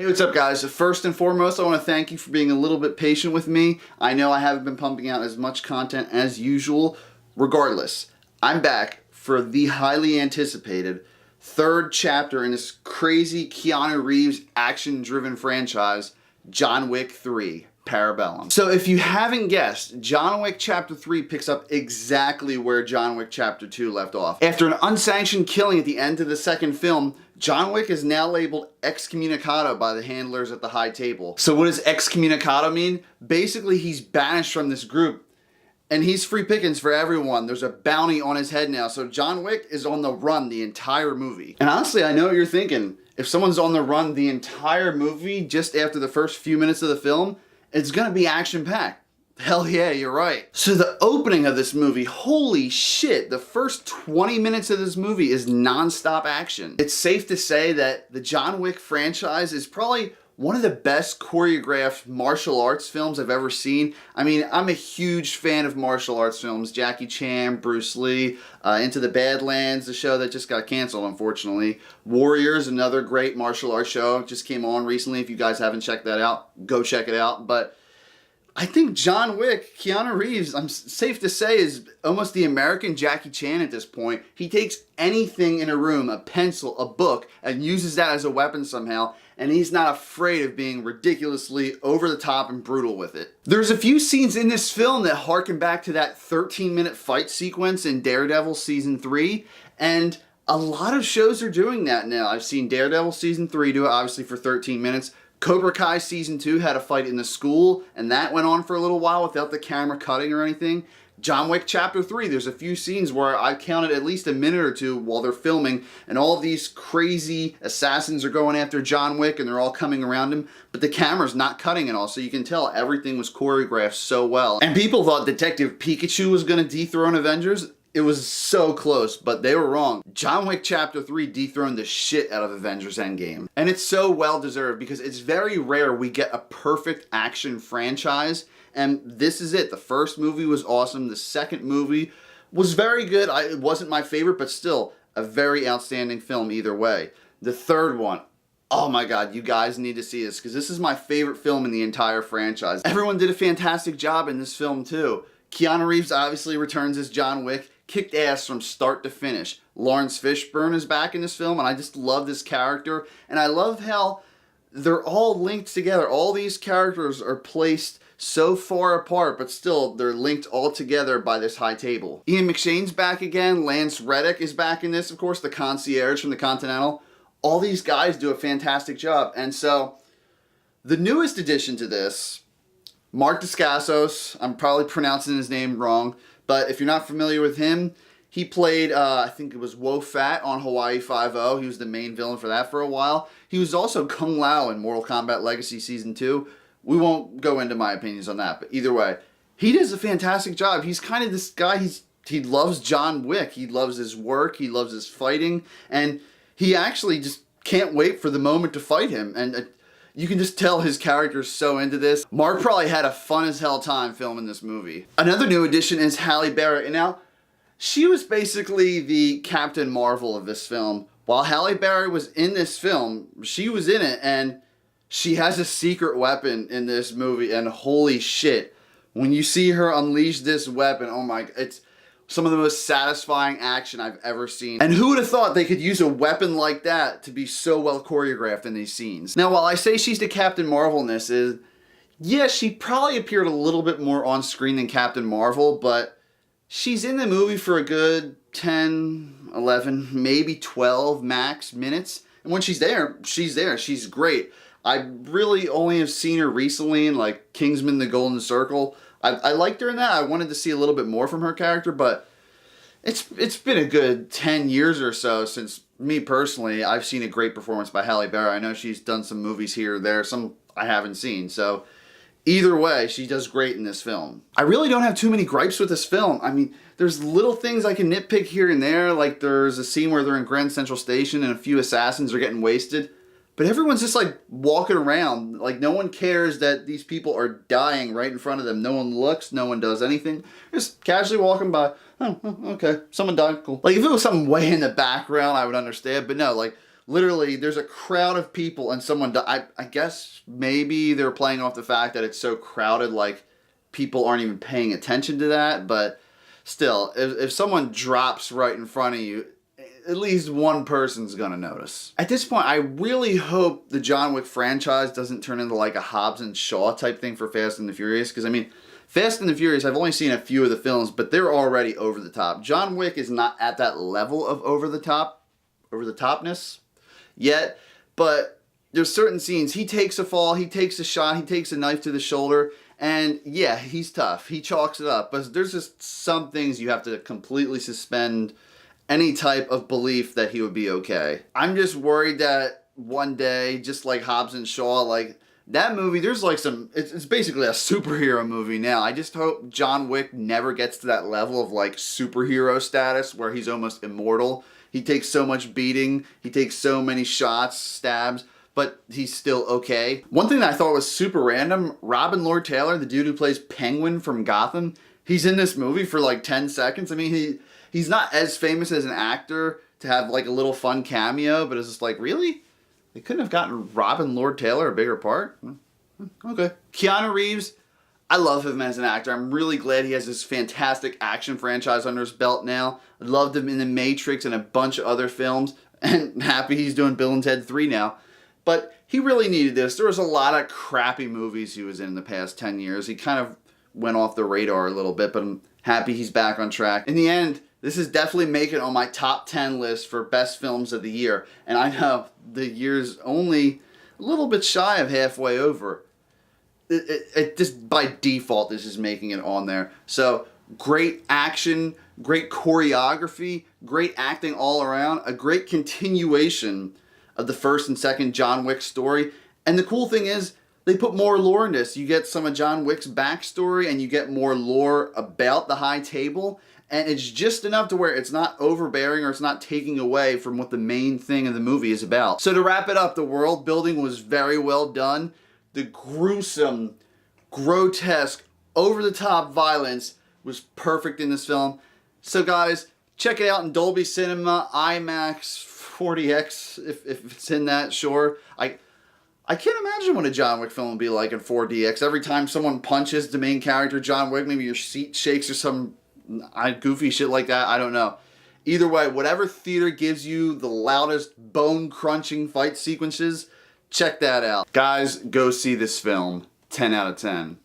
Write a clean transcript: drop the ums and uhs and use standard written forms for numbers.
Hey, what's up guys? First and foremost, I want to thank you for being a little bit patient with me. I know I haven't been pumping out as much content as usual. Regardless, I'm back for the highly anticipated third chapter in this crazy Keanu Reeves action-driven franchise, John Wick 3, Parabellum. So if you haven't guessed, John Wick Chapter 3 picks up exactly where John Wick Chapter 2 left off. After an unsanctioned killing at the end of the second film, John Wick is now labeled excommunicado by the handlers at the high table. So what does excommunicado mean? Basically, he's banished from this group, and he's free pickings for everyone. There's a bounty on his head now. So John Wick is on the run the entire movie. And honestly, I know what you're thinking. If someone's on the run the entire movie just after the first few minutes of the film, it's gonna be action-packed. Hell yeah, you're right. So the opening of this movie, holy shit, the first 20 minutes of this movie is non-stop action. It's safe to say that the John Wick franchise is probably one of the best choreographed martial arts films I've ever seen. I mean, I'm a huge fan of martial arts films. Jackie Chan, Bruce Lee, Into the Badlands, the show that just got canceled, unfortunately. Warriors, another great martial arts show, it just came on recently. If you guys haven't checked that out, go check it out. But I think John Wick, Keanu Reeves, I'm safe to say, is almost the American Jackie Chan at this point. He takes anything in a room, a pencil, a book, and uses that as a weapon somehow, and he's not afraid of being ridiculously over the top and brutal with it. There's a few scenes in this film that harken back to that 13-minute fight sequence in Daredevil Season 3, and a lot of shows are doing that now. I've seen Daredevil Season 3 do it, obviously, for 13 minutes. Cobra Kai Season 2 had a fight in the school, and that went on for a little while without the camera cutting or anything. John Wick Chapter 3, there's a few scenes where I counted at least a minute or two while they're filming, and all of these crazy assassins are going after John Wick, and they're all coming around him, but the camera's not cutting at all, so you can tell everything was choreographed so well. And people thought Detective Pikachu was going to dethrone Avengers. It was so close, but they were wrong. John Wick Chapter 3 dethroned the shit out of Avengers Endgame. And it's so well deserved because it's very rare we get a perfect action franchise, and this is it. The first movie was awesome. The second movie was very good. It wasn't my favorite, but still a very outstanding film either way. The third one, oh my god, you guys need to see this because this is my favorite film in the entire franchise. Everyone did a fantastic job in this film too. Keanu Reeves obviously returns as John Wick. Kicked ass from start to finish. Lawrence Fishburne is back in this film, and I just love this character. And I love how they're all linked together. All these characters are placed so far apart, but still they're linked all together by this high table. Ian McShane's back again. Lance Reddick is back in this, of course, the concierge from the Continental. All these guys do a fantastic job. And so, the newest addition to this, Mark Dacascos, I'm probably pronouncing his name wrong, but if you're not familiar with him, he played, I think it was Wo Fat on Hawaii Five-0. He was the main villain for that for a while. He was also Kung Lao in Mortal Kombat Legacy Season 2. We won't go into my opinions on that, but either way, he does a fantastic job. He's kind of this guy, he loves John Wick. He loves his work, he loves his fighting, and he actually just can't wait for the moment to fight him. And you can just tell his character's so into this. Mark probably had a fun as hell time filming this movie. Another new addition is Halle Berry. And now, she was basically the Captain Marvel of this film. While Halle Berry was in this film, she was in it, and she has a secret weapon in this movie, and holy shit, when you see her unleash this weapon, oh my, it's some of the most satisfying action I've ever seen. And who would have thought they could use a weapon like that to be so well choreographed in these scenes? Now, while I say she's the Captain Marvel in this, yeah, she probably appeared a little bit more on screen than Captain Marvel, but she's in the movie for a good 10, 11, maybe 12 max minutes. And when she's there, she's there. She's great. I really only have seen her recently in like Kingsman: The Golden Circle. I liked her in that. I wanted to see a little bit more from her character, but it's been a good 10 years or so since me personally, I've seen a great performance by Halle Berry. I know she's done some movies here or there, some I haven't seen. So either way, she does great in this film. I really don't have too many gripes with this film. I mean, there's little things I can nitpick here and there, like there's a scene where they're in Grand Central Station and a few assassins are getting wasted. But everyone's just like walking around, like no one cares that these people are dying right in front of them. No one looks, no one does anything. Just casually walking by. Oh, okay, someone died, cool. Like if it was something way in the background, I would understand. But no, like literally there's a crowd of people and someone I guess maybe they're playing off the fact that it's so crowded, like people aren't even paying attention to that, but still, if someone drops right in front of you, at least one person's gonna notice. At this point, I really hope the John Wick franchise doesn't turn into like a Hobbs and Shaw type thing for Fast and the Furious, because I mean, Fast and the Furious, I've only seen a few of the films, but they're already over the top. John Wick is not at that level of over the topness yet, but there's certain scenes. He takes a fall, he takes a shot, he takes a knife to the shoulder, and yeah, he's tough. He chalks it up, but there's just some things you have to completely suspend any type of belief that he would be okay. I'm just worried that one day, just like Hobbs and Shaw, like that movie, there's like it's basically a superhero movie now. I just hope John Wick never gets to that level of like superhero status where he's almost immortal. He takes so much beating, he takes so many shots, stabs, but he's still okay. One thing that I thought was super random, Robin Lord Taylor, the dude who plays Penguin from Gotham, he's in this movie for like 10 seconds. I mean, he's not as famous as an actor to have like a little fun cameo, but it's just like, really? They couldn't have gotten Robin Lord Taylor a bigger part? Okay. Keanu Reeves, I love him as an actor. I'm really glad he has this fantastic action franchise under his belt now. I loved him in The Matrix and a bunch of other films, and happy he's doing Bill and Ted 3 now. But he really needed this. There was a lot of crappy movies he was in the past 10 years. He kind of went off the radar a little bit, but I'm happy he's back on track. In the end, this is definitely making it on my top 10 list for best films of the year. And I know the year's only a little bit shy of halfway over. It just by default, this is making it on there. So great action, great choreography, great acting all around, a great continuation of the first and second John Wick story. And the cool thing is, they put more lore in this. You get some of John Wick's backstory and you get more lore about the High Table. And it's just enough to where it's not overbearing or it's not taking away from what the main thing of the movie is about. So to wrap it up, the world building was very well done. The gruesome, grotesque, over-the-top violence was perfect in this film. So guys, check it out in Dolby Cinema, IMAX, 40X, if it's in that, sure. I can't imagine what a John Wick film would be like in 4DX. Every time someone punches the main character, John Wick, maybe your seat shakes or some goofy shit like that. I don't know. Either way, whatever theater gives you the loudest bone-crunching fight sequences, check that out. Guys, go see this film. 10 out of 10.